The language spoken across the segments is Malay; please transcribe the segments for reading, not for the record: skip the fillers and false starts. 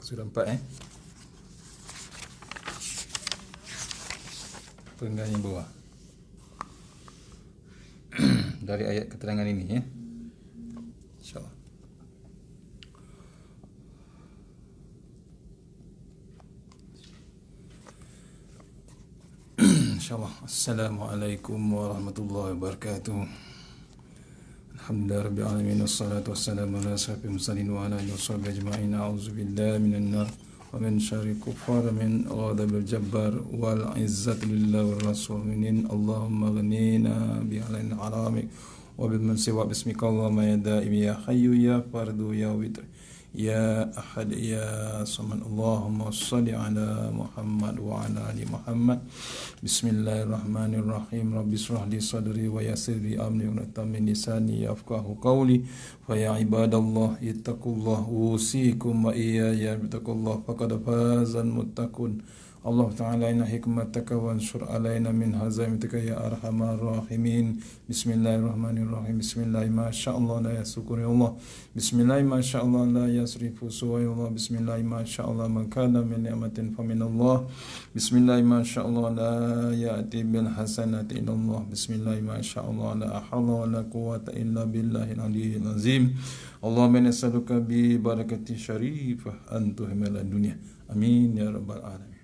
Surah 4 Perenggan yang bawah dari ayat keterangan ini ya. InsyaAllah. InsyaAllah. Assalamualaikum warahmatullahi wabarakatuh. Alhamdulillah rabbil alamin, wassalatu wassalamu ala asyrafil mursalin wa ala alihi washabbihi ajma'in. A'udzubillahi minan nar wa min syarri kuffar min ghadabil jabbar wal izzati lillahi war rasul minin. Allahumma ghnina bi alaina haramik wa bil mansi wa bismika Allahumma ya daim ya hayyu ya fardu ya witr ya ahad ya samad. Allahumma salli ala Muhammad wa ala ali Muhammad. Bismillahirrahmanirrahim. Rabbi shrah li sadri wa yassir li amri wa tammin lisani yafqahu qawli. Fa ya ibadallah ittaqullah usikum wa iyaya bittaqullah faqad fazal muttaqun. Allah Ta'ala inna hikmataka wa anshur alaina min hazamitika ya arhamar rahimin. Bismillahirrahmanirrahim. Bismillahi ma sya'allah la yasukuri Allah. Bismillahi ma sya'allah la yasrifu suwai Allah. Bismillahi ma sya'allah man kana min ni'matin famin Allah. Bismillahi ma sya'allah la ya'ti bil hasanati illa Allah. Bismillahi ma sya'allah la hawla wa la quwwata illa billahil aliyyil azim. Allahumma nas'aluka bi barakati syarifah an tuhmila dunya. Amin ya rabbal alamin.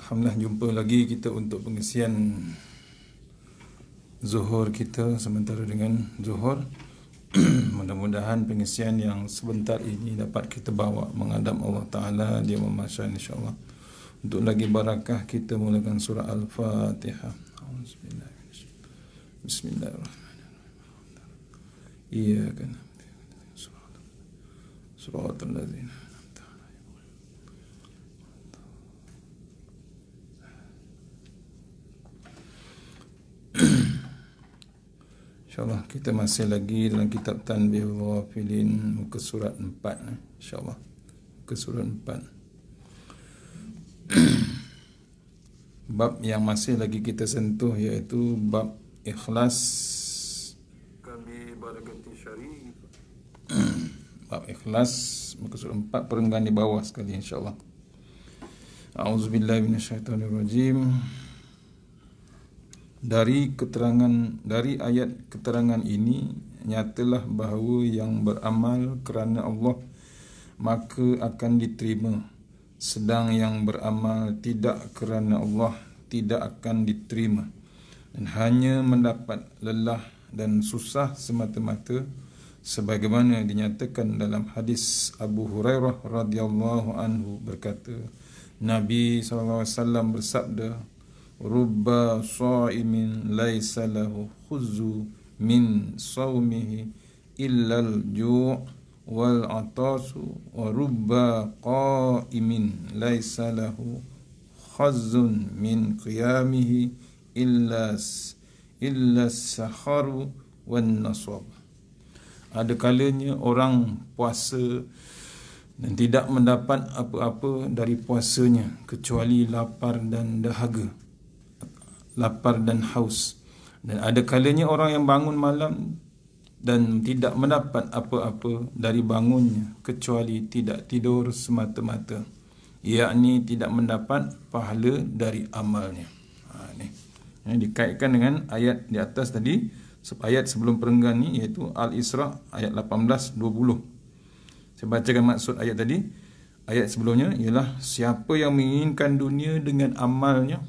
Alhamdulillah, jumpa lagi kita untuk pengisian zuhur kita sementara dengan zuhur. Mudah-mudahan pengisian yang sebentar ini dapat kita bawa menghadap Allah Ta'ala Dia Maha insyaAllah. Untuk lagi barakah kita mulakan surah Al-Fatihah. Bismillahirrahmanirrahim. Iyyaka na'budu shiratal ladzina. InsyaAllah kita masih lagi dalam kitab Tanbihul Ghafilin, muka surat 4 InsyaAllah, muka surat 4. Bab yang masih lagi kita sentuh iaitu bab ikhlas. Kami barakati syarif. Bab ikhlas, muka surat 4, perenggan di bawah sekali insyaAllah. A'udzubillahi minasyaitonirrajim. Dari ayat keterangan ini nyatalah bahawa yang beramal kerana Allah maka akan diterima, sedang yang beramal tidak kerana Allah tidak akan diterima dan hanya mendapat lelah dan susah semata-mata, sebagaimana dinyatakan dalam hadis Abu Hurairah radhiyallahu anhu berkata, Nabi SAW bersabda, Rubba sha'imin laisa lahu khuzzu min sawmihi illal ju' wal atasu wa rubba qa'imin laisa lahu khazzun min qiyamihi illa sakharu wan nasab. Ada kalanya orang puasa dan tidak mendapat apa-apa dari puasanya kecuali lapar dan dahaga, lapar dan haus. Dan ada kalanya orang yang bangun malam dan tidak mendapat apa-apa dari bangunnya kecuali tidak tidur semata-mata, yakni tidak mendapat pahala dari amalnya. Ini dikaitkan dengan ayat di atas tadi, ayat sebelum perenggan ni, iaitu Al-Isra ayat 18-20. Saya bacakan maksud ayat tadi. Ayat sebelumnya ialah, siapa yang menginginkan dunia dengan amalnya,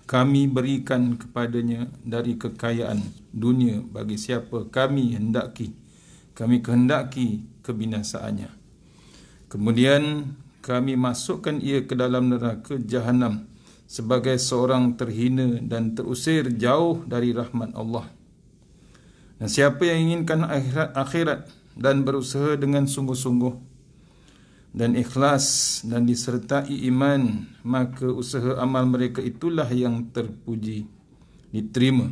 kami berikan kepadanya dari kekayaan dunia bagi siapa kami kehendaki kebinasaannya. Kemudian kami masukkan ia ke dalam neraka Jahannam sebagai seorang terhina dan terusir jauh dari rahmat Allah. Dan siapa yang inginkan akhirat dan berusaha dengan sungguh-sungguh dan ikhlas dan disertai iman, maka usaha amal mereka itulah yang terpuji, diterima.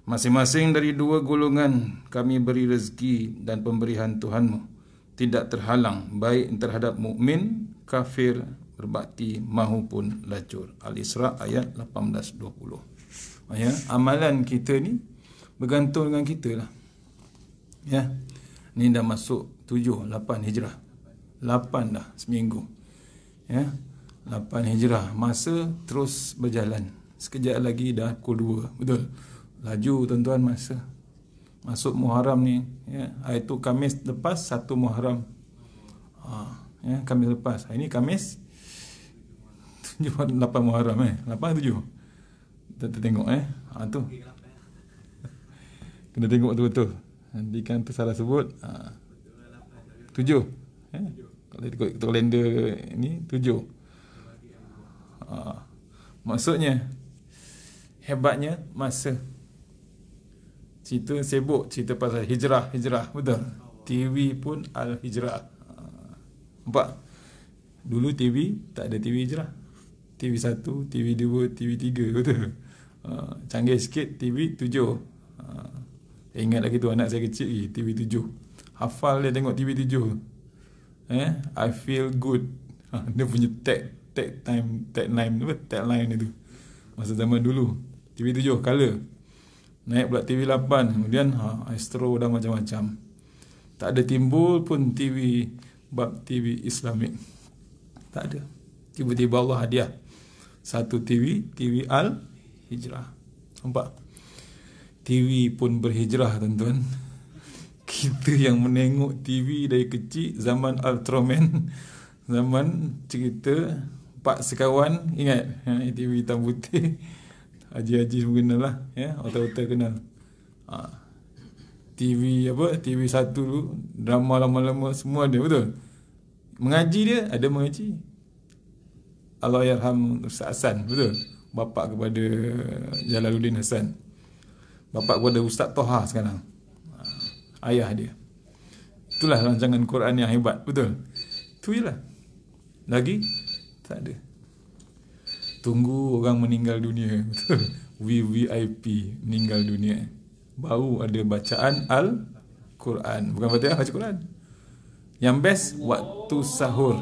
Masing-masing dari dua golongan kami beri rezeki dan pemberian Tuhanmu tidak terhalang, baik terhadap mukmin, kafir, berbakti maupun lacur. Al-Isra ayat 18-20. Ya, amalan kita ni bergantung dengan kita lah. Ya, ni dah masuk 7, 8 hijrah. 8 dah seminggu. Ya. 8 Hijrah. Masa terus berjalan. Sekejap lagi dah pukul 2. Betul. Laju tuan-tuan masa. Masuk Muharram ni, ya. Hari tu Khamis lepas 1 Muharram. Ya, Khamis lepas. Hari ni Khamis 8 Muharram 8 7. Kita tengok tu. Kena tengok betul-betul. Nanti kan tu salah sebut. 7. Kalau ikut kalender ni 7. Maksudnya hebatnya masa. Cerita sibuk cerita pasal hijrah, betul. TV pun al-hijrah. Nampak? Dulu TV tak ada TV hijrah. TV 1, TV 2, TV 3, betul. Canggih sikit TV 7. Ingat lagi tu anak saya kecil lagi TV 7. Hafal dia tengok TV 7. I feel good. Dia punya tagline itu. Masa zaman dulu TV 7 color. Naik pula TV 8. Kemudian Astro dah macam-macam. Tak ada timbul pun TV bab TV Islamik. Tak ada. Tiba-tiba Allah hadiah satu TV Al-Hijrah. Nampak? TV pun berhijrah tuan-tuan. Kita yang menengok TV dari kecil zaman Ultraman, zaman cerita Pak Sekawan, ingat TV hitam putih. Haji-haji semua kenal lah, otak-otak kenal. TV TV 1 dulu, drama lama-lama semua ada, betul. Mengaji dia ada mengaji. Allahyarham Ustaz Hasan, betul. Bapa kepada Jalaluddin Hasan. Bapa kepada Ustaz Toha sekarang. Ayah dia. Itulah rancangan Quran yang hebat, betul. Itu je lah. Lagi tak ada. Tunggu orang meninggal dunia, betul. VVIP meninggal dunia. Baru ada bacaan Al-Quran. Bukan Fatihah, baca Quran. Yang best waktu sahur.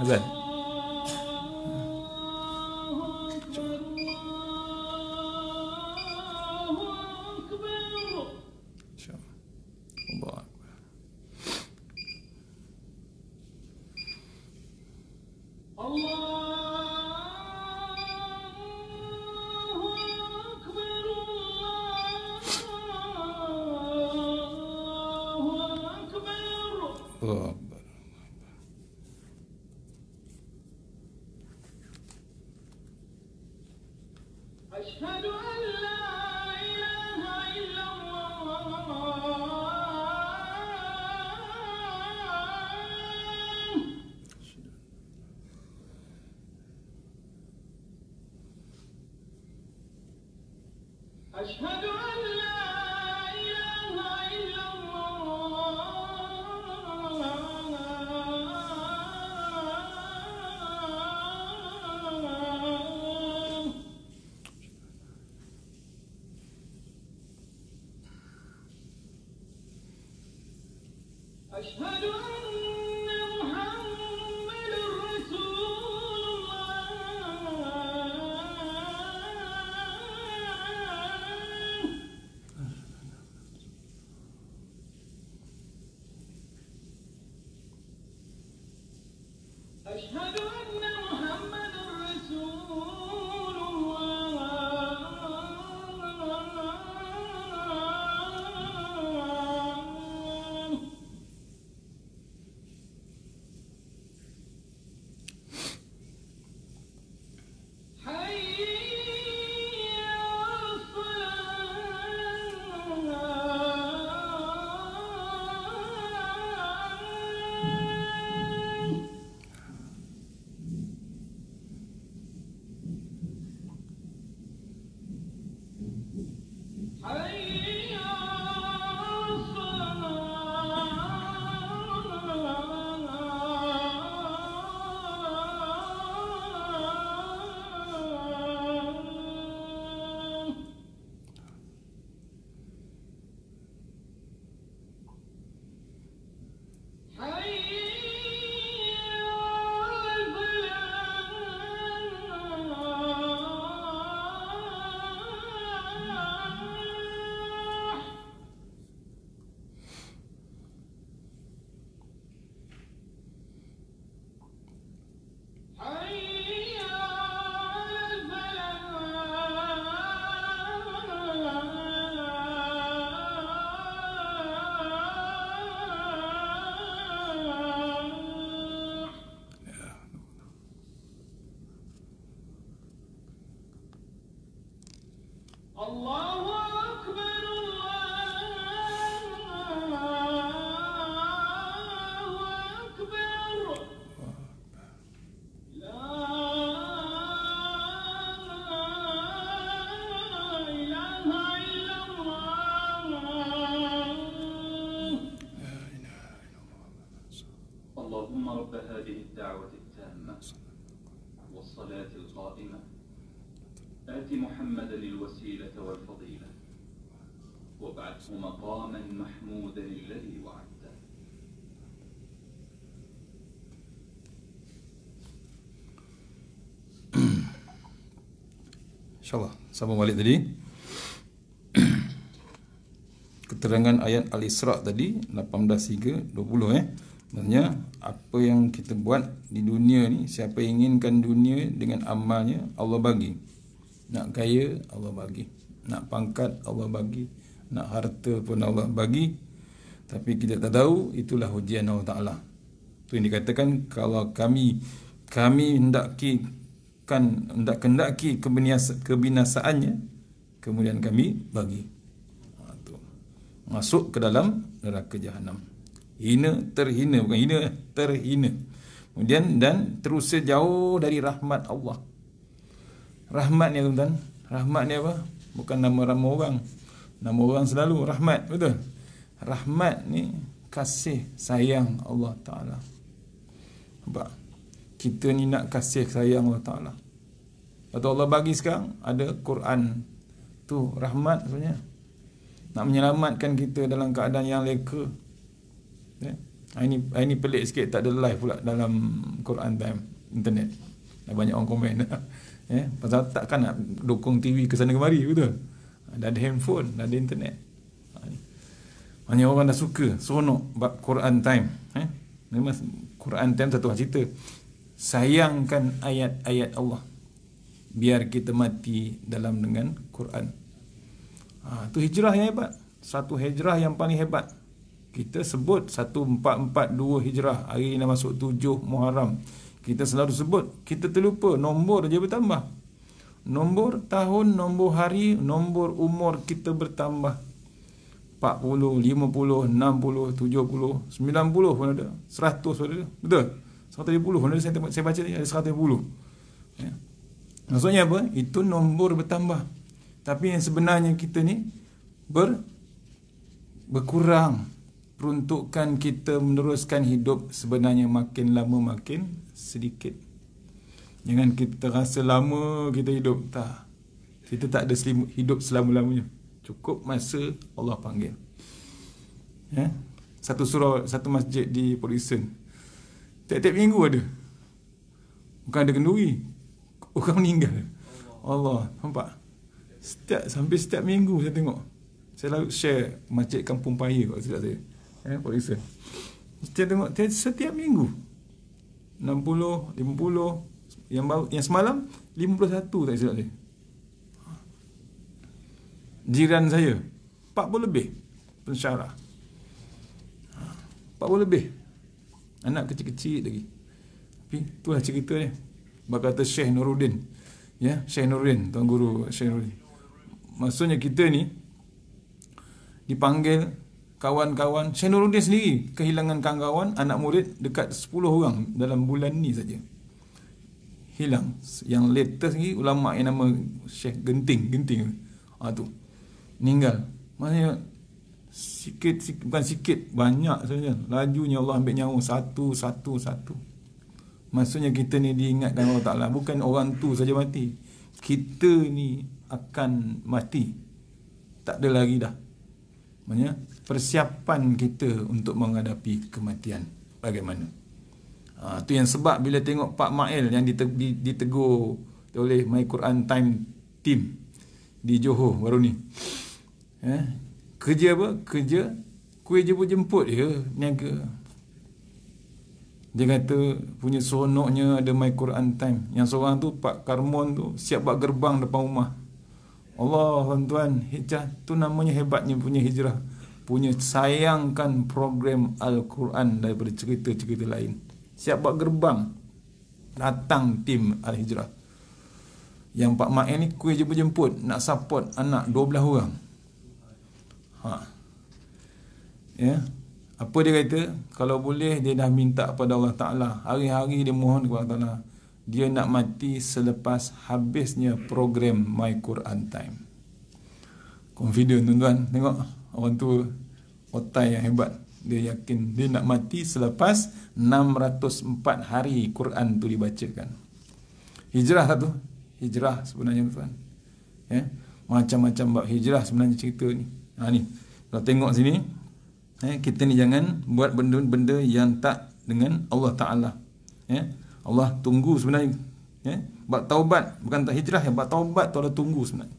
Azan. أشهد أن لا إله إلا الله أشهد أن لا إله إلا الله أشهد أن محمد رسول الله أشهد أن محمد رسول الله حي على الصلاة اللهم رب هذه الدعوة التامة والصلاة القائمة آت محمدا الوسيلة والفضيلة وابعثه مقاما محمودا الذي وعدته. InsyaAllah sambung balik tadi. Keterangan ayat Al-Isra' tadi 18 hingga 20 Maksudnya apa yang kita buat di dunia ni, siapa inginkan dunia dengan amalnya, Allah bagi. Nak kaya, Allah bagi. Nak pangkat, Allah bagi. Nak harta pun Allah bagi. Tapi kita tak tahu, itulah ujian Allah Ta'ala. Itu yang dikatakan, kalau kami hendaki kebinasaannya, kemudian kami bagi. Masuk ke dalam neraka Jahanam. Terhina, bukan hina, terhina. Kemudian dan terus jauh dari rahmat Allah. Rahmat ni tuan-tuan, rahmat ni apa? Bukan nama-nama orang. Nama orang selalu rahmat, betul? Rahmat ni kasih sayang Allah Ta'ala. Nampak? Kita ni nak kasih sayang Allah Ta'ala. Lepas Allah bagi sekarang ada Quran. Tu rahmat sebenarnya. Nak menyelamatkan kita dalam keadaan yang leka. Ini pelik sikit, tak ada live pula dalam Quran Time internet. Dah banyak orang komen. Pasal takkan nak dukung TV ke sana kemari, betul? Dah ada handphone, dah ada internet. Banyak orang dah suka, seronok bab Quran Time. Memang Quran Time satu cerita. Sayangkan ayat-ayat Allah, biar kita mati dalam dengan Quran. Itu hijrah yang hebat. Satu hijrah yang paling hebat. Kita sebut 1442 hijrah. Hari ini masuk 7 Muharram. Kita selalu sebut. Kita terlupa, nombor je bertambah. Nombor tahun, nombor hari, nombor umur kita bertambah. 40, 50, 60, 70, 90 pun ada. 100 pun ada. Betul? 150 pun ada. Saya baca ni ada 150. Maksudnya apa? Itu nombor bertambah. Tapi yang sebenarnya kita ni berkurang. Peruntukan kita meneruskan hidup sebenarnya makin lama makin sedikit. Jangan kita rasa lama kita hidup. Tak. Kita tak ada hidup selama-lamanya. Cukup masa Allah panggil. Satu surau, satu masjid di Port Dickson, tiap-tiap minggu ada. Bukan ada kenduri, orang meninggal. Allah, nampak? Sampai setiap minggu saya tengok. Saya lalu share masjid Kampung Paya kalau tidak saya. Port Dickson. Saya tengok setiap minggu 60, 50, yang semalam 51 tak silap saya. Jiran saya 40 lebih pensyarah. 40 lebih. Anak kecil-kecil lagi. Tapi itulah cerita dia. Berkata Syekh Nuruddin. Syekh Nuruddin, tuan guru Syekh Nuruddin. Maksudnya kita ni dipanggil kawan-kawan. Syekh Nuruddin sendiri kehilangan kawan-kawan, anak murid dekat 10 orang dalam bulan ni saja. Hilang. Yang latest ni ulama yang nama Syekh Genting tu meninggal. Maksudnya sikit, bukan sikit, banyak sebenarnya. Lajunya Allah ambil nyawa satu. Maksudnya kita ni diingatkan Allah Ta'ala. Bukan orang tu saja mati, kita ni akan mati. Tak ada lagi dah. Maksudnya persiapan kita untuk menghadapi kematian bagaimana. Itu yang sebab bila tengok Pak Mail yang ditegur oleh My Quran Time Team di Johor baru ni. Kerja apa? Kerja kuih jemput dia niaga. Dia kata punya seronoknya ada My Quran Time. Yang seorang tu Pak Karmon tu siap buat gerbang depan rumah. Allah, tuan-tuan, hijrah tu namanya hebatnya punya hijrah. Punya sayangkan program Al-Quran daripada cerita-cerita lain. Siap buat gerbang. Datang tim Al-Hijrah. Yang Pak Mak ni kuih jemput nak support anak 12 orang. Apa dia kata? Kalau boleh dia dah minta kepada Allah Ta'ala. Hari-hari dia mohon kepada Allah Ta'ala. Dia nak mati selepas habisnya program My Quran Time. Confident tuan-tuan. Tengok orang tu otai yang hebat. Dia yakin dia nak mati selepas 604 hari Quran tu dibacakan. Hijrah tu, hijrah sebenarnya tuan. Ya, macam-macam bab hijrah sebenarnya cerita ni. Ni, kalau tengok sini, kita ni jangan buat benda-benda yang tak dengan Allah Ta'ala. Allah tunggu sebenarnya. Bab taubat, bukan tak hijrah, bab taubat tu Allah tunggu sebenarnya.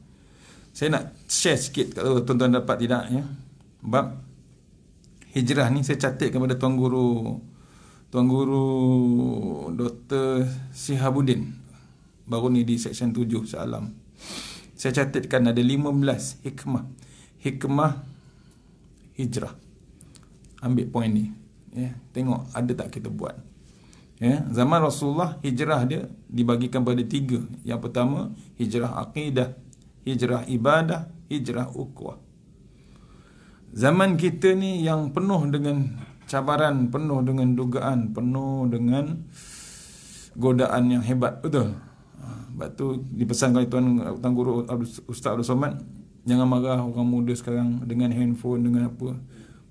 Saya nak share sikit kalau tuan-tuan dapat tidak, bab hijrah ni saya catat kepada Tuan Guru Dr. Sihabuddin baru ni di seksyen 7 Shah-Alam. Saya catatkan ada 15 hikmah hijrah. Ambil poin ni, tengok ada tak kita buat. Zaman Rasulullah hijrah dia dibagikan pada 3. Yang pertama hijrah akidah, hijrah ibadah, hijrah ukhuwah. Zaman kita ni yang penuh dengan cabaran, penuh dengan dugaan, penuh dengan godaan yang hebat, betul. Sebab tu dipesankan oleh Tuan Guru Ustaz Abdul Somad, jangan marah orang muda sekarang dengan handphone, dengan apa.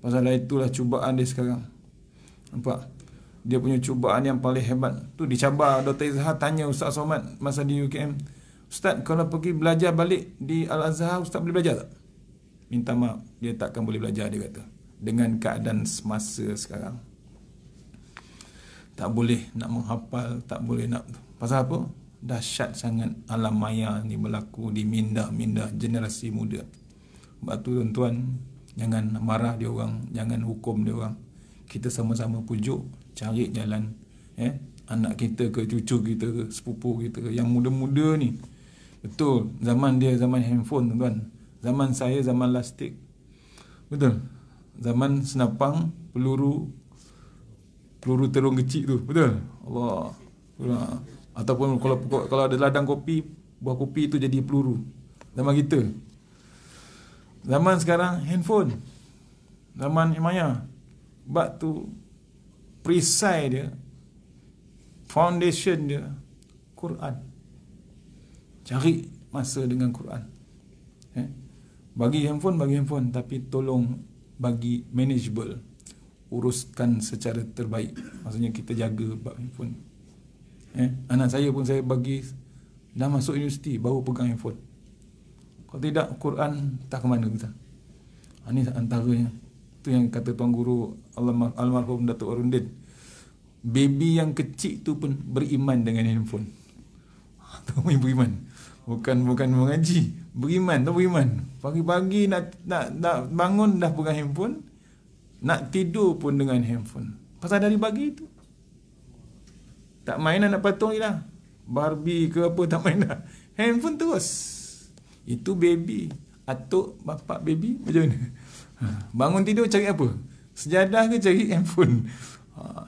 Pasal itulah cubaan dia sekarang. Nampak? Dia punya cubaan yang paling hebat tu dicabar. Dr. Izhar tanya Ustaz Somad masa di UKM, Ustaz, kalau pergi belajar balik di Al-Azhar, Ustaz boleh belajar tak? Minta maaf, dia takkan boleh belajar, dia kata. Dengan keadaan semasa sekarang, tak boleh nak menghafal, tak boleh nak. Pasal apa? Dahsyat sangat alam maya ni berlaku di minda-minda generasi muda. Sebab tu tuan-tuan, jangan marah dia orang, jangan hukum dia orang. Kita sama-sama pujuk, cari jalan. Anak kita ke, cucu kita ke, sepupu kita ke, yang muda-muda ni. Betul, zaman dia zaman handphone tuan. Zaman saya zaman lastik. Betul. Zaman senapang peluru terung kecil tu. Betul. Allah. Ataupun kalau ada ladang kopi, buah kopi tu jadi peluru. Zaman kita. Zaman sekarang handphone. Zaman maya. Bab tu perisai dia, foundation dia Quran. Cari masa dengan Quran. Bagi handphone, tapi tolong bagi manageable. Uruskan secara terbaik. Maksudnya kita jaga bab handphone. Anak saya pun saya bagi dah masuk universiti baru pegang handphone. Kalau tidak, Quran tak ke mana kita. Ini antaranya. Itu yang kata Tuan Guru Almarhum Datuk Arundin. Baby yang kecil tu pun beriman dengan handphone. Tahu beriman. Bukan mengaji, beriman. Pagi-pagi nak bangun dah pegang handphone, nak tidur pun dengan handphone. Pasal dari bagi tu. Tak main nak patung ni dah. Barbie ke apa tak main dah. Handphone terus. Itu baby. Atuk bapak baby macam mana? Bangun tidur cari apa? Sejadah ke cari handphone?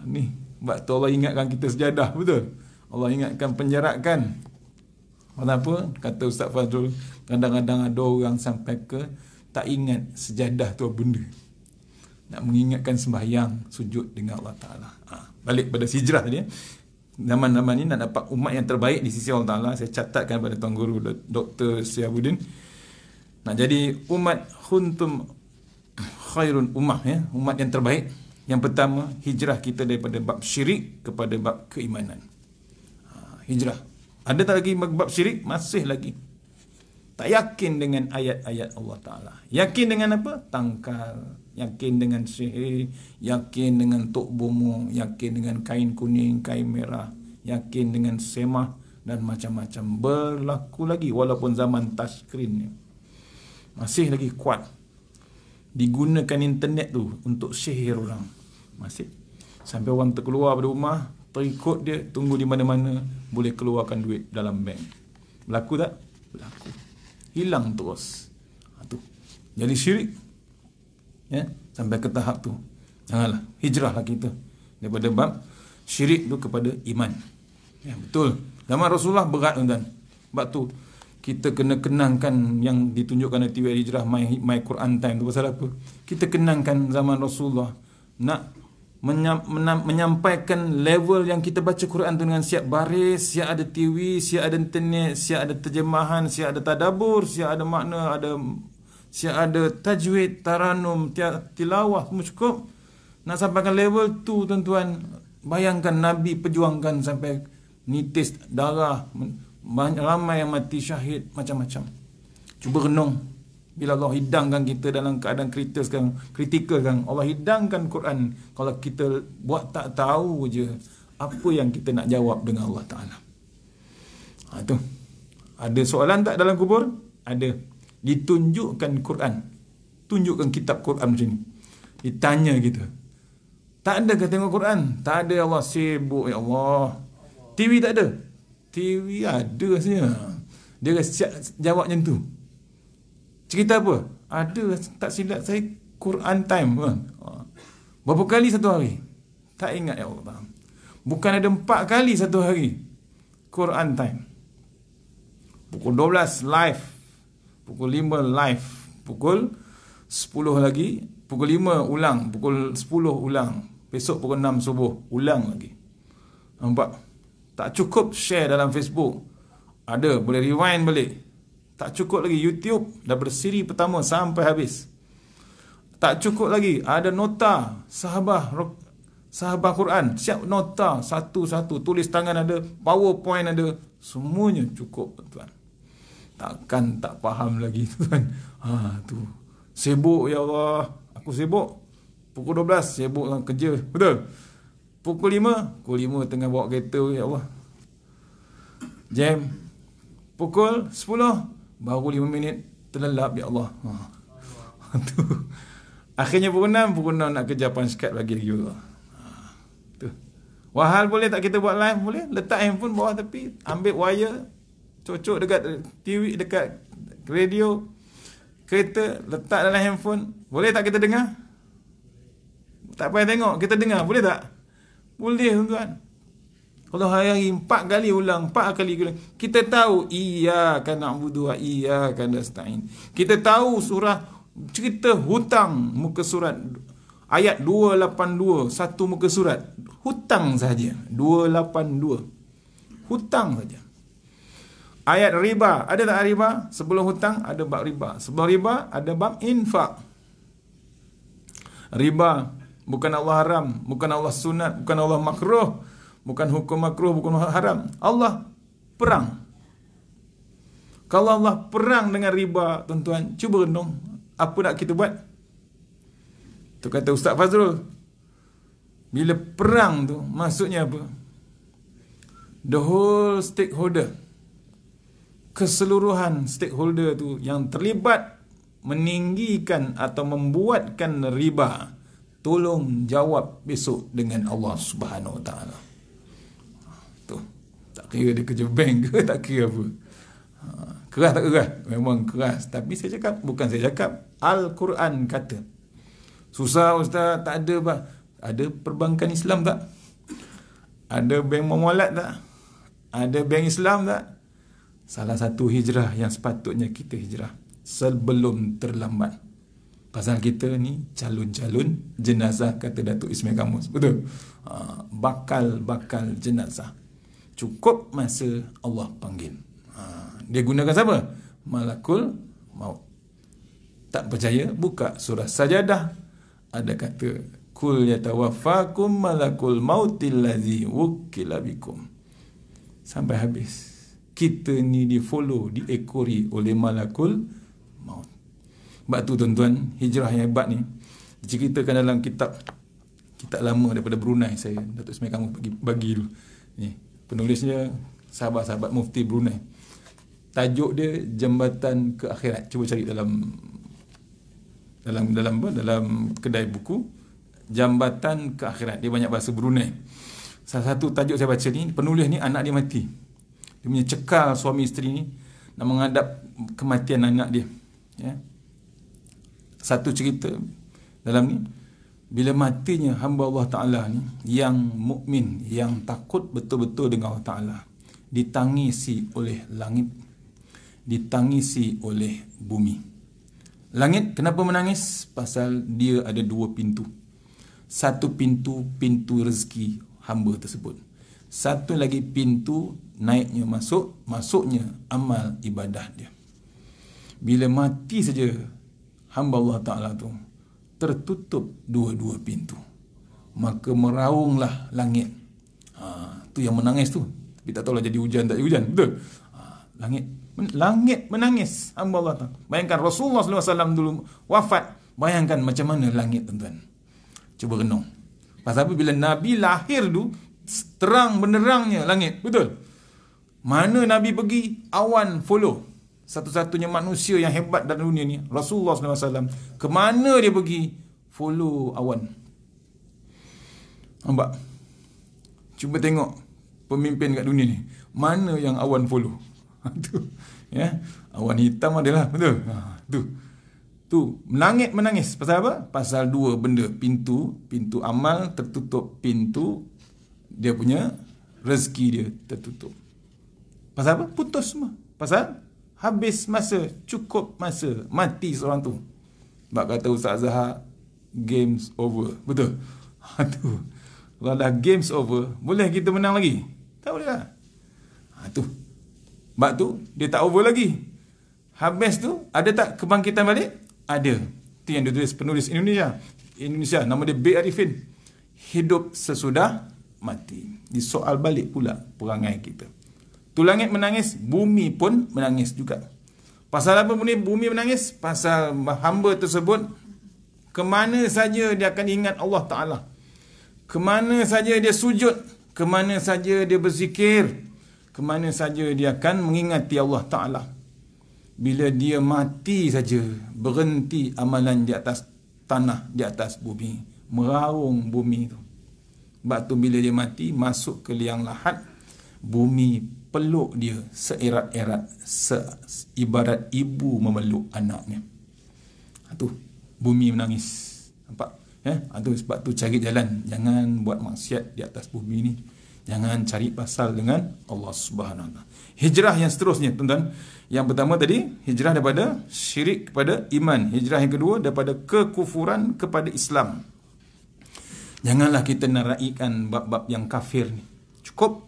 Ni sebab tu Allah ingatkan kita sejadah, betul? Allah ingatkan penjarakan. Kenapa? Kata Ustaz Fazrul, kadang-kadang ada orang sampai ke tak ingat sejadah tu apa benda. Nak mengingatkan sembahyang, sujud dengan Allah Ta'ala. Balik pada hijrah tadi. Zaman-zaman ni nak dapat umat yang terbaik di sisi Allah Ta'ala. Saya catatkan pada Tuan Guru Dr. Sihabuddin. Nak jadi umat khuntum khairun ummah, umat yang terbaik. Yang pertama, hijrah kita daripada bab syirik kepada bab keimanan. Hijrah. Ada tak lagi bab syirik? Masih lagi. Tak yakin dengan ayat-ayat Allah Ta'ala. Yakin dengan apa? Tangkal. Yakin dengan sihir. Yakin dengan tok bomo. Yakin dengan kain kuning, kain merah. Yakin dengan semah dan macam-macam. Berlaku lagi walaupun zaman touchscreen ni. Masih lagi kuat. Digunakan internet tu untuk sihir orang. Masih. Sampai orang terkeluar dari rumah, terikut dia, tunggu di mana-mana, boleh keluarkan duit dalam bank. Berlaku tak? Berlaku. Hilang terus. Tu. Jadi syirik. Sampai ke tahap tu. Janganlah. Hijrahlah kita. Daripada bab syirik tu kepada iman. Betul. Zaman Rasulullah berat tuan-tuan. Sebab tu, kita kena kenangkan yang ditunjukkan oleh TV Hijrah My Quran Time tu pasal apa? Kita kenangkan zaman Rasulullah nak menyampaikan level yang kita baca Quran tu dengan siap baris, siap ada TV, siap ada internet, siap ada terjemahan, siap ada tadabbur, siap ada makna, siap ada tajwid, taranum, tilawah, semua cukup. Nak sampaikan level tu tuan-tuan, bayangkan Nabi perjuangkan sampai nitis darah, banyak ramai yang mati syahid, macam-macam. Cuba renung, bila Allah hidangkan kita dalam keadaan kritikal kan, Allah hidangkan Quran, kalau kita buat tak tahu je apa yang kita nak jawab dengan Allah Ta'ala. Tu. Ada soalan tak dalam kubur? Ada. Ditunjukkan Quran, tunjukkan kitab Quran macam ni, ditanya kita. Tak ada ke tengok Quran? Tak ada, ya Allah, sibuk ya Allah. TV tak ada? TV ada saja. Dia siap jawab macam tu. Cerita apa? Ada, tak silap saya Quran time kan. Berapa kali satu hari? Tak ingat, ya Allah. Bukan ada 4 kali satu hari Quran time. Pukul 12 live, pukul 5 live, pukul 10 lagi, pukul 5 ulang, pukul 10 ulang, besok pukul 6 subuh ulang lagi. Nampak? Tak cukup share dalam Facebook, ada boleh rewind balik. Tak cukup lagi YouTube daripada siri pertama sampai habis. Tak cukup lagi, ada nota sahabat Quran, siap nota satu-satu, tulis tangan ada, PowerPoint ada, semuanya cukup tuan. Takkan tak faham lagi tuan. Tu. Sibuk ya Allah, aku sibuk. Pukul 12 sibuk dengan kerja, betul? Pukul 5 tengah bawa kereta, ya Allah, jam. Pukul 10 baru 5 minit terlelap, ya Allah. Tu. Akhirnya pukul 6 nak kerja Punchcard lagi Allah. Tu. Wahal boleh tak kita buat live? Boleh. Letak handphone bawah tepi, ambil wire, cocok dekat TV, dekat radio, kereta, letak dalam handphone. Boleh tak kita dengar? Tak payah tengok, kita dengar. Boleh tak? Boleh tuan-tuan. Kalau hari-hari 4 kali ulang, 4 kali ulang, kita tahu iyyaka na'budu wa iyyaka nasta'in. Kita tahu surah cerita hutang, muka surat ayat 282, satu muka surat. Hutang saja, 282. Hutang saja. Ayat riba, ada tak riba? Sebelum hutang ada bab riba. Sebelum riba ada bab infak. Riba bukan Allah haram, bukan Allah sunat, bukan Allah makruh, bukan hukum makruh, bukan haram. Allah perang. Kalau Allah perang dengan riba, tuan-tuan, cuba renung, apa nak kita buat? Tu kata Ustaz Fazrul, bila perang tu maksudnya apa? The whole stakeholder, keseluruhan stakeholder tu yang terlibat meninggikan atau membuatkan riba, tolong jawab besok dengan Allah Subhanahu Wa Taala. Tu, tak kira dia kerja bank ke, tak kira apa. Keras tak keras? Memang keras. Tapi saya cakap, bukan saya cakap, Al-Quran kata. Susah Ustaz, tak ada. Ada perbankan Islam tak? Ada bank muamalat tak? Ada bank Islam tak? Salah satu hijrah yang sepatutnya kita hijrah sebelum terlambat. Pasal kita ni calon-calon jenazah, kata Datuk Ismail Kamus. Betul? Bakal jenazah. Cukup masa Allah panggil. Dia gunakan siapa? Malakul maut. Tak percaya? Buka surah Sajadah. Ada kata, kul yatawaffakum malakul mautil ladzi wukila bikum. Sampai habis. Kita ni di follow, diekori oleh malakul maut. Sebab tu tuan-tuan, hijrah yang hebat ni diceritakan dalam kitab lama daripada Brunei. Saya Datuk Ismail Kamu bagi dulu ni, penulisnya sahabat-sahabat mufti Brunei. Tajuk dia Jambatan ke Akhirat. Cuba cari dalam kedai buku, Jambatan ke Akhirat. Dia banyak bahasa Brunei. Salah satu tajuk saya baca ni, penulis ni anak dia mati. Dia punya cekal suami isteri ni nak menghadap kematian anak dia. Ya. Satu cerita dalam ni, bila matinya hamba Allah Ta'ala ni, yang mukmin, yang takut betul-betul dengan Allah Ta'ala, ditangisi oleh langit, ditangisi oleh bumi. Langit kenapa menangis? Pasal dia ada 2 pintu. Satu pintu rezeki hamba tersebut. Satu lagi pintu naiknya masuknya amal ibadah dia. Bila mati saja hamba Allah Ta'ala tu, tertutup 2 pintu. maka meraunglah langit. Tu yang menangis tu. Tapi tak tahulah jadi hujan tak jadi hujan. Betul? Langit menangis. Hamba Allah Ta'ala. Bayangkan Rasulullah SAW dulu wafat. Bayangkan macam mana langit, tuan-tuan. Cuba renung. Pasal apa? Bila Nabi lahir tu, terang benderangnya langit. Betul? Mana Nabi pergi, awan follow. Satu-satunya manusia yang hebat dalam dunia ni, Rasulullah SAW. Kemana dia pergi, follow awan. Nampak? Cuba tengok pemimpin kat dunia ni. Mana yang awan follow? Tu, ya, awan hitam adalah, betul? Tu langit menangis. Pasal apa? Pasal dua benda. Pintu amal tertutup, pintu dia punya rezeki dia tertutup. Pasal apa? Putus semua. Pasal habis masa, cukup masa, mati seorang tu. Sebab kata Ustaz Zahar, games over. Betul? Tu. Kalau dah games over, boleh kita menang lagi? Tak boleh lah. Tu. Sebab tu, dia tak over lagi. Habis tu, ada tak kebangkitan balik? Ada. Itu yang ditulis penulis Indonesia, nama dia B. Arifin. Hidup sesudah mati. Disoal balik pula perangai kita. Tu langit menangis, bumi pun menangis juga. Pasal apa bumi menangis? Pasal hamba tersebut, kemana saja dia akan ingat Allah Ta'ala. Kemana saja dia sujud, kemana saja dia berzikir, kemana saja dia akan mengingati Allah Ta'ala. Bila dia mati saja, berhenti amalan di atas tanah, di atas bumi. Meraung bumi tu. Sebab tu bila dia mati, masuk ke liang lahat, bumi peluk dia seerat-erat, ibarat ibu memeluk anaknya. Tu, bumi menangis. Nampak? Tu sebab tu cari jalan. Jangan buat maksiat di atas bumi ni. Jangan cari pasal dengan Allah Subhanahu Wa Taala. Hijrah yang seterusnya, tuan-tuan. Yang pertama tadi, hijrah daripada syirik kepada iman. Hijrah yang kedua, daripada kekufuran kepada Islam. Janganlah kita naraikan bab-bab yang kafir ni. Cukup.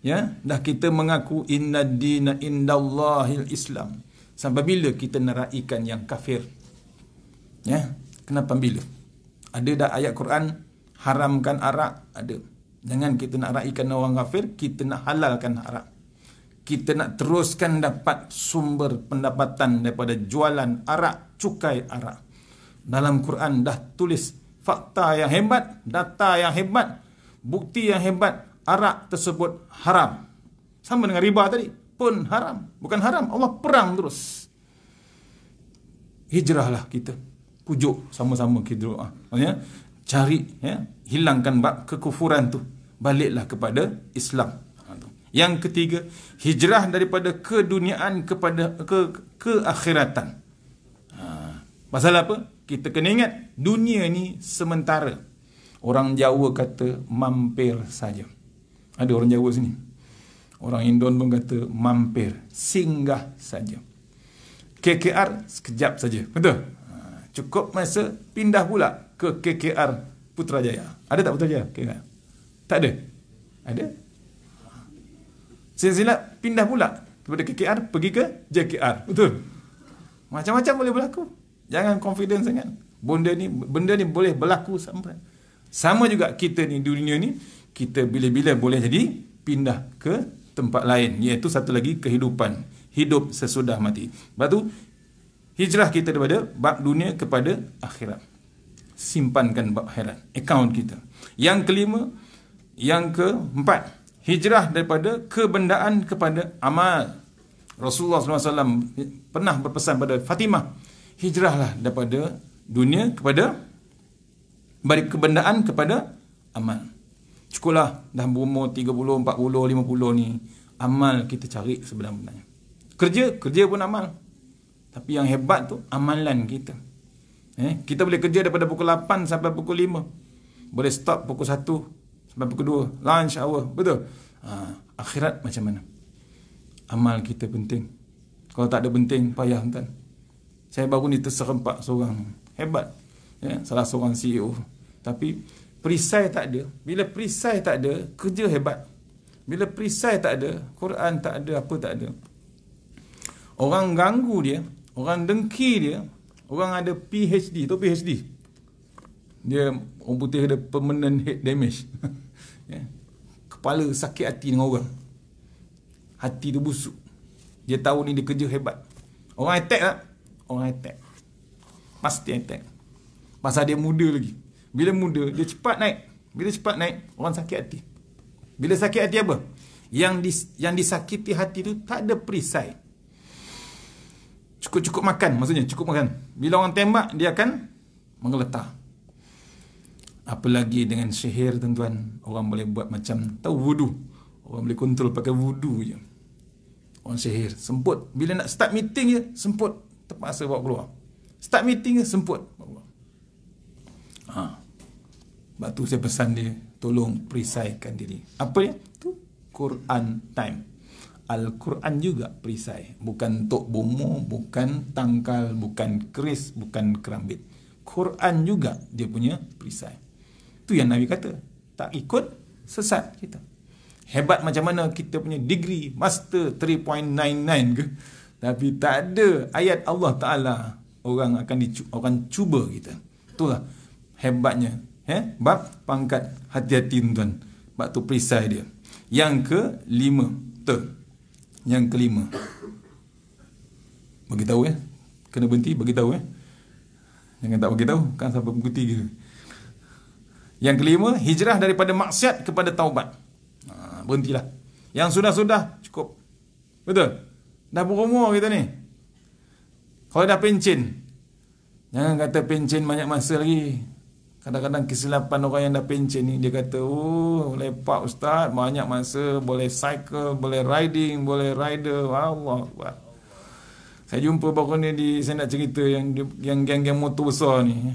Ya, dah kita mengaku inna dina indallahil Islam. Sampai bila kita naraikan yang kafir? Ya, kenapa bila? Ada dah ayat Quran haramkan arak? Ada. Jangan kita nak raikan orang kafir, kita nak halalkan arak. Kita nak teruskan dapat sumber pendapatan daripada jualan arak, cukai arak. Dalam Quran dah tulis fakta yang hebat, data yang hebat, bukti yang hebat, arak tersebut haram. Sama dengan riba tadi, pun haram. Bukan haram, Allah perang terus. Hijrahlah kita. Pujuk sama-sama kita doa. Maksudnya, cari, hilangkan bab kekufuran tu. Baliklah kepada Islam. Yang ketiga, hijrah daripada keduniaan kepada keakhiratan. Pasal apa? Kita kena ingat, dunia ni sementara. Orang Jawa kata mampir saja. Ada orang Jawa sini. Orang Indon pun kata mampir, singgah saja. KKR sekejap saja. Betul? Cukup masa pindah pula ke KKR Putrajaya. Ada tak Putrajaya? KKR? Tak ada? Ada? Silap pindah pula daripada KKR pergi ke JKR. Betul? Macam-macam boleh berlaku. Jangan confident sangat. Benda ni boleh berlaku sampai. Sama juga kita ni, di dunia ni, kita bila-bila boleh jadi pindah ke tempat lain. Iaitu satu lagi kehidupan. Hidup sesudah mati. Lepas tu, hijrah kita daripada bab dunia kepada akhirat. Simpankan bab akhirat. Akaun kita. Yang kelima, yang keempat, hijrah daripada kebendaan kepada amal. Rasulullah SAW pernah berpesan pada Fatimah, hijrahlah daripada dunia kepada kebendaan kepada amal. Cukuplah dah berumur 30, 40, 50 ni, amal kita cari sebenarnya. Kerja pun amal. Tapi yang hebat tu amalan kita. Kita boleh kerja daripada pukul 8 sampai pukul 5. Boleh stop pukul 1 sampai pukul 2. Lunch hour. Betul? Akhirat macam mana? Amal kita penting. Kalau tak ada penting, payah tuan. Saya baru ni terserempak seorang hebat. Salah seorang CEO. Tapi perisai tak ada. Bila perisai tak ada, kerja hebat. Bila perisai tak ada, Quran tak ada, apa tak ada. Orang ganggu dia, orang dengki dia, orang ada PhD. Tu PhD. Dia orang putih ada permanent head damage. Ya. Kepala sakit hati dengan orang. Hati tu busuk. Dia tahu ni dia kerja hebat. Orang attack tak? Orang attack. Pasti attack. Pasal dia muda lagi. Bila muda, dia cepat naik. Bila cepat naik, orang sakit hati. Bila sakit hati apa? Yang disakiti hati tu tak ada perisai. Cukup-cukup makan, maksudnya cukup makan. Bila orang tembak, dia akan menggeletar. Apalagi dengan sihir, tuan-tuan. Orang boleh buat macam, tahu wudu. Orang boleh kontrol pakai wudu je. Orang sihir, semput. Bila nak start meeting je, semput. Terpaksa bawa keluar. Start meeting je, semput. Sebab tu saya pesan dia, tolong perisaikan diri. Apa dia? Tu Quran time. Al-Quran juga perisai. Bukan tok bomo, bukan tangkal, bukan keris, bukan kerambit. Quran juga dia punya perisai. Tu yang Nabi kata. Tak ikut, sesat kita. Hebat macam mana kita punya degree master 3.99 ke, tapi tak ada ayat Allah Ta'ala, orang akan cuba kita. Itulah hebatnya. Bab pangkat, hati-hati tuan. Bab tu perisai dia. Yang kelima. Yang kelima. Beritahu kena berhenti, beritahu jangan tak beritahu kan sampai pukul 3. Yang kelima, hijrah daripada maksiat kepada taubat. Berhentilah. Yang sudah-sudah cukup. Betul? Dah berumur kita ni. Kalau dah pencen, jangan kata pencen banyak masa lagi. Kadang-kadang kesilapan orang yang dah pencen ni, dia kata, oh lepak ustaz, banyak masa, boleh cycle, boleh riding, boleh rider. Allah Akbar. Saya jumpa baru ni saya nak cerita yang geng-geng motor besar ni.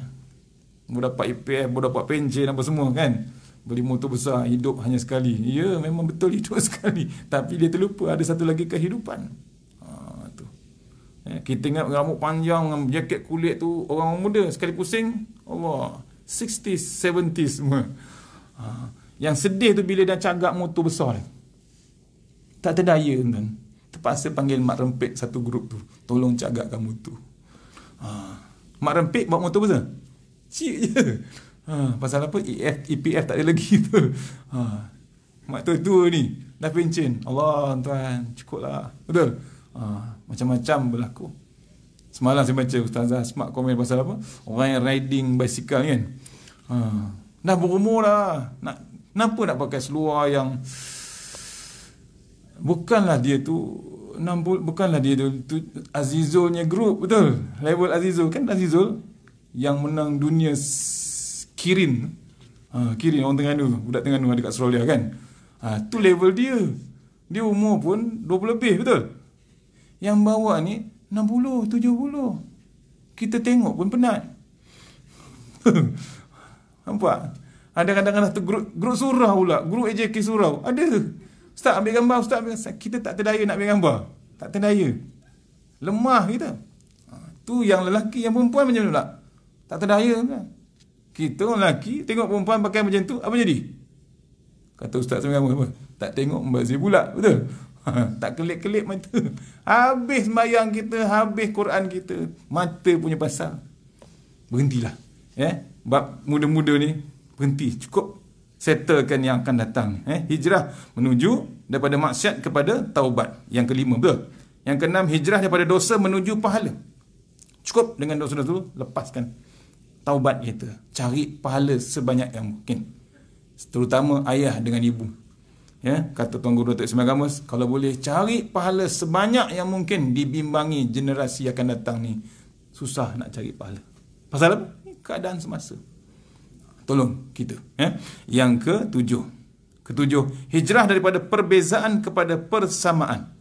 Boleh dapat IPF, boleh dapat pencen apa semua kan. Beli motor besar, hidup hanya sekali. Ya, memang betul hidup sekali. Tapi dia terlupa ada satu lagi kehidupan. Tu. Kita ingat rambut panjang dengan jaket kulit tu, orang muda sekali pusing, Allah, 60s, 70s semua. Yang sedih tu bila dah cagak motor besar ni. Tak terdaya kan. Terpaksa panggil Mak Rempit satu grup tu. Tolong cagakkan motor. Mak Rempit bawa motor besar. Cik je. Pasal apa? EPF tak ada lagi tu. Mak tua ni dah pencen. Allah tuan, cukuplah. Betul? Macam-macam berlaku. Semalam saya baca Ustazah Asma komen pasal apa? Orang yang riding basikal kan. Dah berumur dah. Kenapa nak pakai seluar yang bukanlah dia tu Azizulnya group, betul? Level Azizul kan, Azizul yang menang dunia Kirin. Kirin orang Terengganu, budak Terengganu ada kat Australia kan. Tu level dia. Dia umur pun 20 lebih, betul? Yang bawa ni 60, 70. Kita tengok pun penat. Nampak? Ada kadang-kadang tu grup surau pula, grup AJK surau. Ada. Ustaz ambil gambar, Ustaz ambil gambar. Kita tak terdaya nak ambil gambar. Tak terdaya. Lemah kita. Tu yang lelaki, yang perempuan macam tu pula. Tak terdaya kan. Kita orang lelaki tengok perempuan pakai macam tu, apa jadi? Kata Ustaz sembahyang apa? Tak tengok membazir pula, betul? Tak kelip-kelip mata. Habis sembahyang kita, habis Quran kita, mata punya pasal. Berhentilah. Bab muda-muda ni berhenti, cukup. Settlekan yang akan datang. Hijrah menuju daripada maksiat kepada taubat. Yang kelima, betul? Yang keenam, hijrah daripada dosa menuju pahala. Cukup dengan dosa-dosa tu, lepaskan. Taubat kita, cari pahala sebanyak yang mungkin, terutama ayah dengan ibu. Kata Tuan Guru Datuk Ismail Gamus, kalau boleh cari pahala sebanyak yang mungkin, dibimbangi generasi akan datang ni susah nak cari pahala. Pasal apa? Keadaan semasa. Tolong kita. Yang ketujuh, hijrah daripada perbezaan kepada persamaan.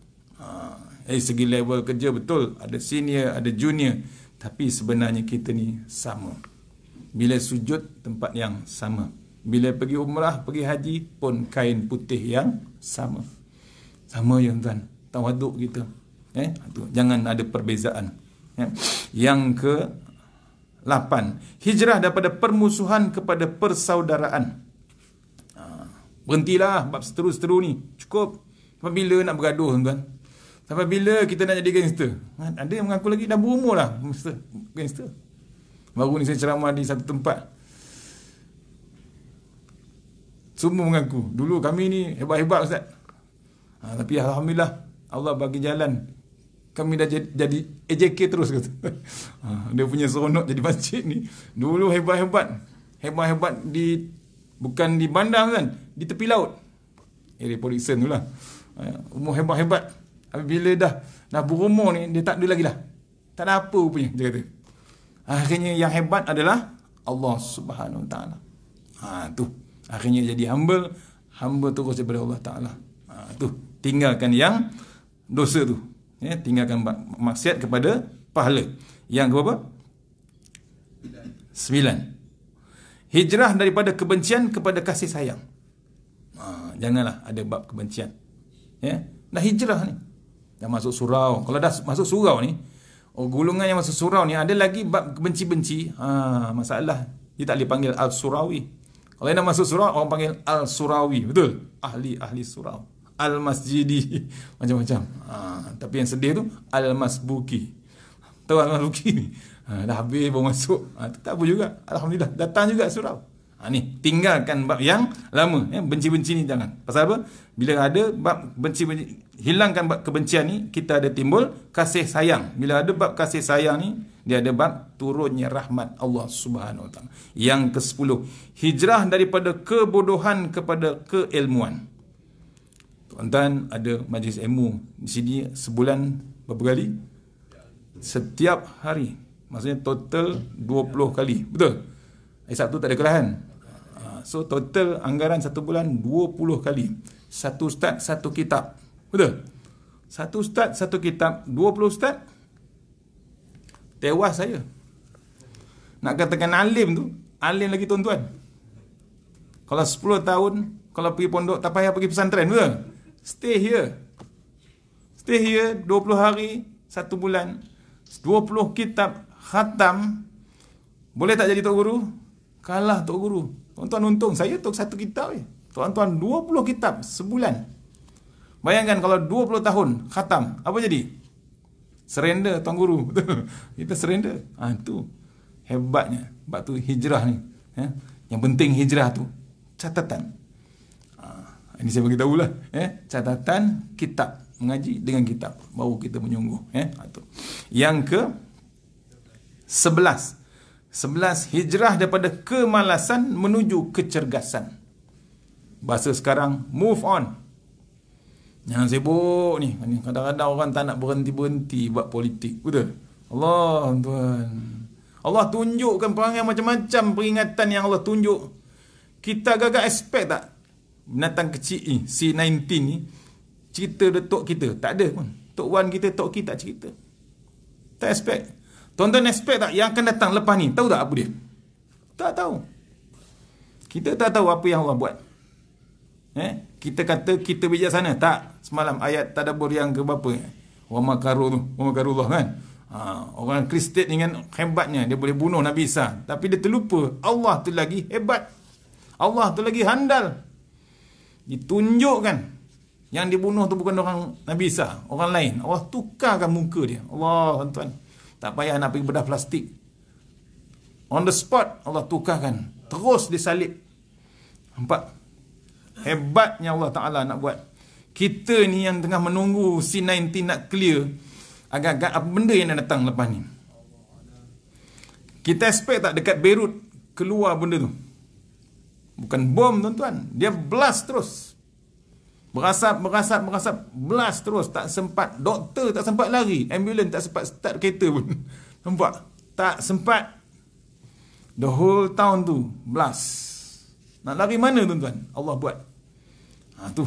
Segi level kerja betul, ada senior, ada junior, tapi sebenarnya kita ni sama. Bila sujud, tempat yang sama. Bila pergi umrah, pergi haji pun kain putih yang sama. Sama ya tuan. Tawaduk kita. Jangan ada perbezaan. Yang ke-8, hijrah daripada permusuhan kepada persaudaraan. Berhentilah bab seteru-seteru ni. Cukup. Sampai bila nak bergaduh tuan? Sampai bila kita nak jadi gangster? Ada yang mengaku lagi dah berumur lah gangster. Baru ni saya ceramah di satu tempat. Semua mengaku. Dulu kami ni hebat-hebat Ustaz. Tapi Alhamdulillah Allah bagi jalan. Kami dah jadi AJK terus kata. Dia punya seronok jadi masjid ni. Dulu hebat-hebat. Hebat-hebat bukan di bandar kan, di tepi laut. Area Polisen tu lah. Umur hebat-hebat. Tapi bila dah berumur ni, dia tak ada lagi lah. Tak ada apa punya, dia kata. Akhirnya yang hebat adalah Allah Subhanahu Wa Ta'ala. Tu. Akhirnya jadi hamba terus daripada Allah Ta'ala. Tu. Tinggalkan yang dosa tu. Tinggalkan maksiat kepada pahala. Yang berapa? 9. Hijrah daripada kebencian kepada kasih sayang. Janganlah ada bab kebencian. Dah hijrah ni. Dah masuk surau. Kalau dah masuk surau ni, golongan yang masuk surau ni ada lagi bab benci-benci. Masalah dia tak boleh panggil Al-Surawi. Kalau yang dah masuk surau, orang panggil Al-Surawi. Betul? Ahli surau. Al-Masjidi. Macam-macam. Tapi yang sedih tu Al-Masbuki. Tahu Al-Masbuki ni? Dah habis baru masuk. Tak apa juga. Alhamdulillah. Datang juga surau. Ni. Tinggalkan bab yang lama. Benci-benci ni jangan. Pasal apa? Bila ada bab benci-benci, hilangkan bab kebencian ni, kita ada timbul kasih sayang. Bila ada bab kasih sayang ni, dia ada bab turunnya rahmat Allah Subhanahu Wa Ta'ala. Yang ke-10. Hijrah daripada kebodohan kepada keilmuan. Tuan-tuan ada majlis ilmu di sini sebulan berapa kali? Setiap hari. Maksudnya total 20 kali. Betul? Hari Sabtu tak ada kelahan. So total anggaran satu bulan 20 kali. Satu ustaz satu kitab. Betul? Satu ustaz satu kitab, 20 ustaz. Tewas saya. Nak katakan alim tu, alim lagi tuan-tuan. Kalau 10 tahun, kalau pergi pondok tak payah pergi pesantren, betul? Stay here. Stay here 20 hari, 1 bulan. 20 kitab khatam. Boleh tak jadi tok guru? Kalah tok guru. Tuan-tuan untung, saya tok 1 kitab je. Tuan-tuan 20 kitab sebulan. Bayangkan kalau 20 tahun khatam, apa jadi? Surrender tuan guru. Kita surrender. Tu hebatnya. Sebab tu hijrah ni. Yang penting hijrah tu catatan. Ini saya bagi tahulah. Catatan kitab. Mengaji dengan kitab. Baru kita menyungguh. Yang ke 11. 11. Hijrah daripada kemalasan menuju kecergasan. Bahasa sekarang, move on. Jangan sibuk ni. Kadang-kadang orang tak nak berhenti-berhenti buat politik. Betul? Allah, tuan. Allah tunjukkan perangai macam-macam peringatan yang Allah tunjuk. Kita agak-agak expect tak? Binatang kecil ni, C19 ni, cerita detok kita. Tak ada pun. Tok Wan kita, Tok Ki tak cerita. Tak expect. Tuan-tuan expect tak yang akan datang lepas ni? Tahu tak apa dia? Tak tahu. Kita tak tahu apa yang Allah buat. Kita kata kita bijaksana. Tak. Semalam ayat tadabbur yang ke berapa? Wa makarullah kan? Orang Kristian dengan hebatnya. Dia boleh bunuh Nabi Isa. Tapi dia terlupa. Allah tu lagi hebat. Allah tu lagi handal. Ditunjukkan. Yang dibunuh tu bukan orang Nabi Isa. Orang lain. Allah tukarkan muka dia. Allah, tuan-tuan. Tak payah nak pergi bedah plastik. On the spot, Allah tukarkan. Terus disalib. Nampak? Hebatnya Allah Ta'ala nak buat. Kita ni yang tengah menunggu C19 nak clear. Agak-agak apa benda yang nak datang lepas ni. Kita expect tak dekat Beirut keluar benda tu. Bukan bom, tuan-tuan. Dia blast terus. Berasap. Blast terus. Tak sempat. Doktor tak sempat lari. Ambulans tak sempat start kereta pun. Nampak? Tak sempat. The whole town tu blast. Nak lari mana, tuan-tuan? Allah buat. Tu.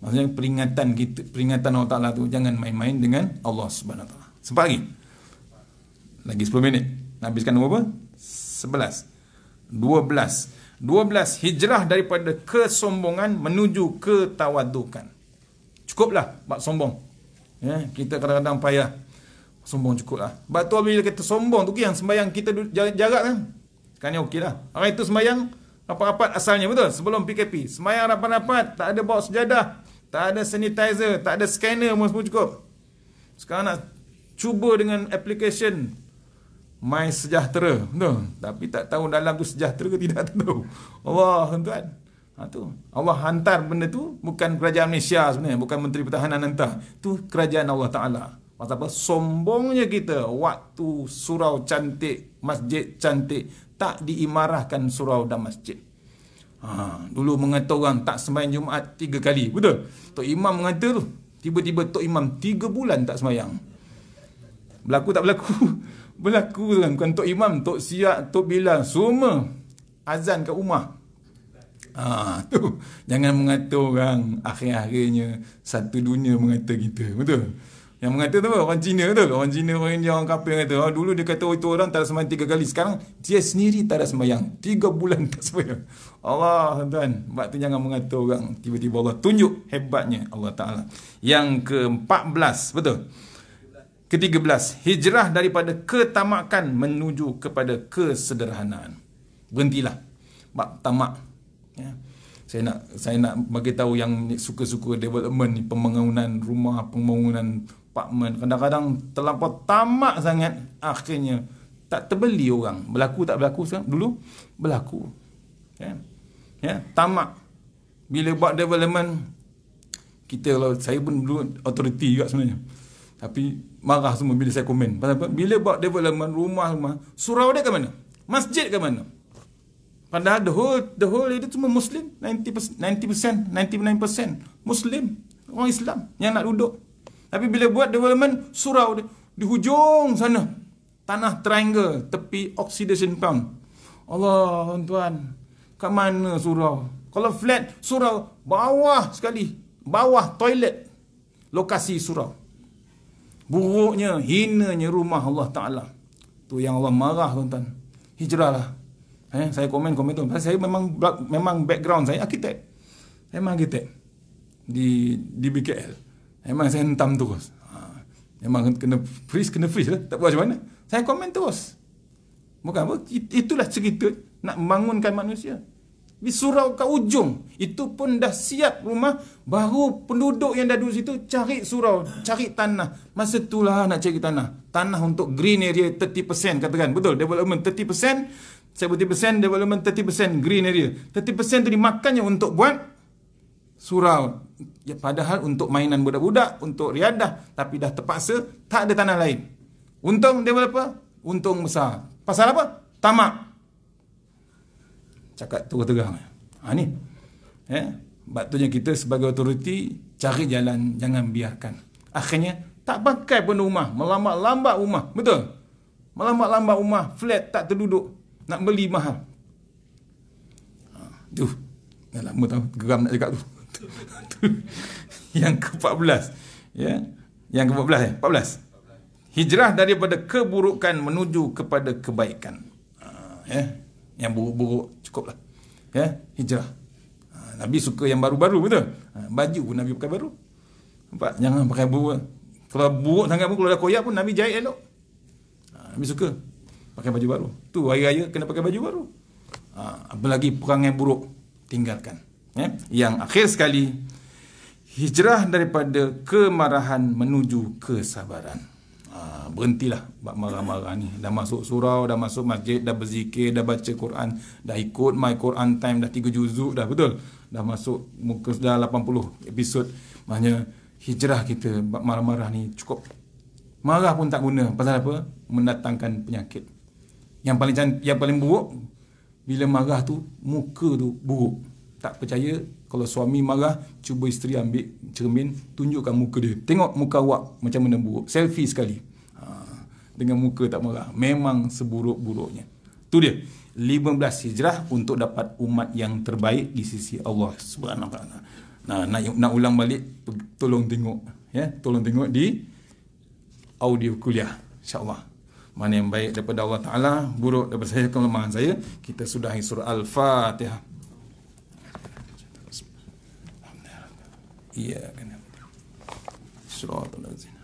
Maksudnya peringatan Allah Ta'ala tu. Jangan main-main dengan Allah Subhanahu Wa Ta'ala. Sempat lagi 10 minit. Nak habiskan berapa? 11. 12. Hijrah daripada kesombongan menuju ketawadukan. Cukuplah bab sombong. Kita kadang-kadang payah sombong, cukuplah. Sebab tu bila kita sombong tu yang sembahyang kita jarak kan. Sekarang ni okey lah. Orang itu sembahyang rapat-rapat asalnya, betul? Sebelum PKP. Sembahyang rapat-rapat, tak ada bawa sejadah, tak ada sanitizer, tak ada scanner, semua cukup. Sekarang nak cuba dengan application My Sejahtera, betul? Tapi tak tahu dalam tu sejahtera ke tidak, tahu. Allah, tuan-tuan. Tu Allah hantar benda tu bukan kerajaan Malaysia sebenarnya, bukan Menteri Pertahanan hantar. Tu kerajaan Allah Taala. Pasal apa? Sombongnya kita waktu surau cantik, masjid cantik, tak diimarahkan surau dan masjid. Dulu mengata orang tak sembahyang Jumaat 3 kali. Betul? Tok Imam mengata tu. Tiba-tiba Tok Imam 3 bulan tak sembahyang. Berlaku tak berlaku? Berlaku kan. Bukan Tok Imam, Tok Siak, Tok Bilal, semua azan kat rumah. Tu jangan mengata orang akhir-akhirnya satu dunia mengata kita. Betul? Yang mengata tu orang Cina, betul? Orang Cina, orang India, orang kafir kata, dulu dia kata itu orang tak ada sembahyang 3 kali. Sekarang dia sendiri tak ada sembahyang 3 bulan tak sembahyang. Allah, tuan, sebab tu jangan mengata orang. Tiba-tiba Allah tunjuk hebatnya Allah Taala. Yang ke-14, betul? Ke-13, hijrah daripada ketamakan menuju kepada kesederhanaan. Berhentilah bab tamak. Ya. Saya nak bagi tahu yang suka-suka development ni, pembangunan rumah, pembangunan apartmen, kadang-kadang terlampau tamak sangat, akhirnya tak terbeli orang. Berlaku tak berlaku sekarang? Dulu berlaku. Ya, tamak. Bila buat development, kita, kalau saya pun dulu authority juga sebenarnya, tapi marah semua bila saya komen. Pasal apa? Bila buat development rumah, surau dia ke mana? Masjid ke mana? Padahal the whole itu cuma Muslim, 99% Muslim, orang Islam yang nak duduk. Tapi bila buat development, surau dia di hujung sana, tanah triangle, tepi oxidation pound. Allah, tuan, kat mana surau? Kalau flat, surau bawah sekali, bawah toilet lokasi surau. Buruknya, hinanya rumah Allah Ta'ala. Tu yang Allah marah, tuan-tuan. Hijrahlah. Saya komen tu. Saya memang background saya arkitek. Saya memang arkitek di BKL. Memang saya hentam terus. Memang kena freeze lah. Tak buat macam mana. Saya komen terus. Bukan apa. Itulah cerita nak membangunkan manusia. Di surau kat ujung. Itu pun dah siap rumah. Baru penduduk yang dah duduk situ cari surau, cari tanah. Masa itulah nak cari tanah. Tanah untuk green area 30%, katakan. Betul, development 30%. 70% development, 30% green area. 30% tu dimakannya untuk buat surau. Ya, padahal untuk mainan budak-budak, untuk riadah. Tapi dah terpaksa, tak ada tanah lain. Untung developer, untung besar. Pasal apa? Tamak. Cakap terang-terang. Ni. Sebabnya kita sebagai autoriti, cari jalan, jangan biarkan. Akhirnya, tak pakai pun rumah. Melambat-lambat rumah. Betul? Melambat-lambat rumah. Flat tak terduduk. Nak beli mahal. Dah lama tahu, geram nak cakap tu. Yang ke-14. Ya. Yang ke-14 14. Hijrah daripada keburukan menuju kepada kebaikan. Yang buruk-buruk cukuplah. Ya, hijrah. Nabi suka yang baru-baru, betul? Baju pun Nabi pakai baru. Nampak? Jangan pakai buruk. Kalau buruk sangat pun, kalau dah koyak pun Nabi jahit elok. Nabi suka pakai baju baru. Tu hari raya kena pakai baju baru. Apalagi perangai buruk, tinggalkan. Yang akhir sekali, hijrah daripada kemarahan menuju kesabaran. Berhentilah buat marah-marah ni. Dah masuk surau, dah masuk masjid, dah berzikir, dah baca Quran, dah ikut My Quran Time, dah 3 juzuk dah, betul? Dah masuk muka dah 80 episod. Maknanya hijrah kita buat marah-marah ni cukup. Marah pun tak guna. Pasal apa? Mendatangkan penyakit. Yang paling buruk, bila marah tu, muka tu buruk. Tak percaya, kalau suami marah, cuba isteri ambil cermin, tunjukkan muka dia. Tengok muka awak macam mana buruk. Selfie sekali. Dengan muka tak marah. Memang seburuk-buruknya. Tu dia. 15 hijrah untuk dapat umat yang terbaik di sisi Allah Subhanahu Wa Taala. Nak ulang balik, tolong tengok. Ya, tolong tengok di audio kuliah. InsyaAllah. Mana yang baik daripada Allah Ta'ala, buruk daripada saya, kelemahan saya. Kita sudahi surah Al-Fatihah. Iya kan. Suratul Ladzina.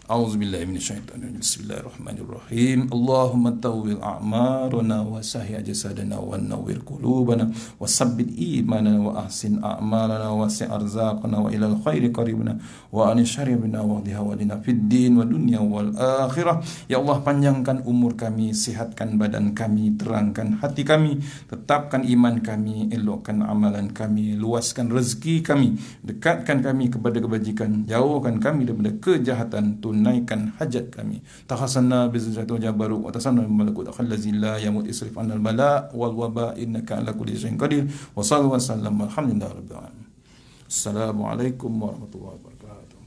A'udzubillahi minasyaitonir rajim. Bismillahirrahmanirrahim. Allahumma tawwil a'marana wa sahih jasadana wa nawwir qulubana wa sabbit imanana wa ahsin a'malana wa si' arzaqana wa ilal khairi qaribna wa an syarri bina wa dihawadina fid din wa dunya wal akhirah. Ya Allah, panjangkan umur kami, sihatkan badan kami, terangkan hati kami, tetapkan iman kami, elokkan amalan kami, luaskan rezeki kami, dekatkan kami kepada kebajikan, jauhkan kami daripada kejahatan, tunaikan hajat kami. Tahasanna bizzati wa jabaru wa tasanna malakut allazi la yamut isrif anal bala wal waba innaka ala kulli syai'in qadir. Wa sallallahu wa sallam alhamdulillahi rabbil alamin. Assalamualaikum warahmatullahi wabarakatuh.